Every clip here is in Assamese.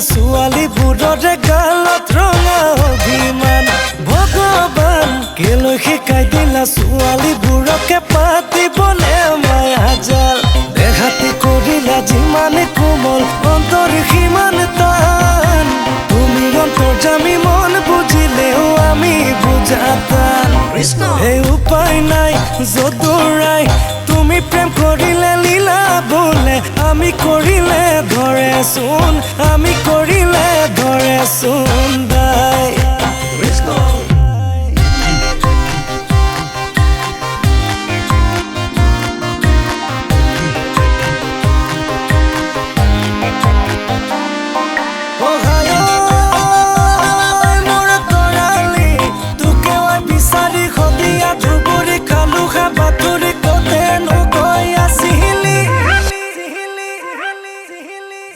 ছোৱালীবোৰৰে গালত ৰঙা অভিমান ভগৱান কেলৈ শিকাই দিলা ছোৱালীবোৰকে পাতিবলে মায়া জাল দেখাতি কৰিলা যিমান কোমল অন্তৰ সিমান টান তুমি অন্তৰ্যামী মন বুজিলেও আমি বুজা টান এই উপায় নাই যদুৰাই তুমি প্ৰেম কৰিলে লীলা বোলে আমি কৰিলে ধৰেচোন আমি কৰিলে ধৰেচোন দাই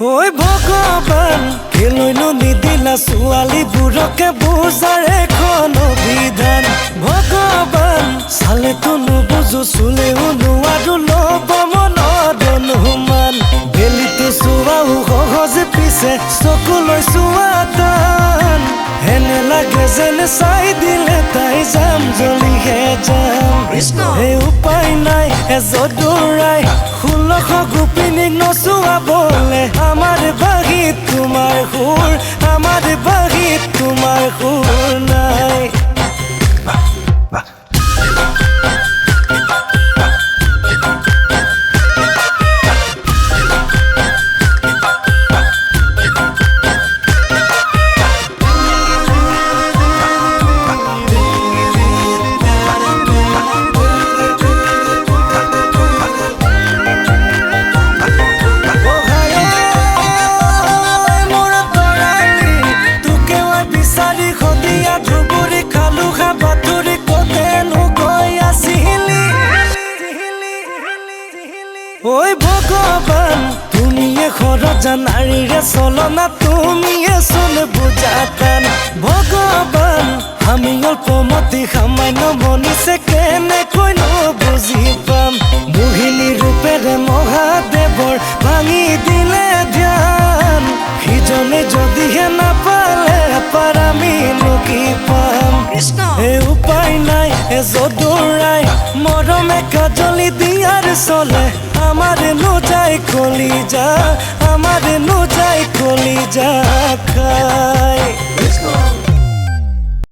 ঐ ভগৱান কেলৈনো নিদিলা ছোৱালীবোৰকে বুজাৰ এখন অভিধান ভগৱান চালেতো নুবুজো চুলেও নোৱাৰো ল'ব মনত অনুমান বেলিটো চোৱাও সহজ পিছে চকুলৈ চোৱা টান এনে লাগে যেনে চাই দিলে তাই যাম জ্বলিহে যাম এই উপায় নাই যদুৰাই 16 গোপিনীক নচুৱাবলে আমাৰ বাগিত তোমাৰ সুৰ আমাৰ বাগিত তোমাৰ সুৰ নাই ঐ ভগৱান তুমিয়ে খৰজা নাৰীৰে চলনা তুমিয়ে চল বুজা টান ভগৱান আমি অল্পমতি সামান্য মনিছে কেনেকৈনো বুজি পাম মোহিনী ৰূপেৰে মহাদেৱৰ ভাঙি দিলে ধ্যান সিজনে যদিহে নাপালে পাৰ আমিনো কি পাম এই উপায় নাই যদুৰাই মৰমে কাজলি দিয়াৰ চলে আমাৰ নো যায় কলিজা আমাৰ নো যায় কলিজা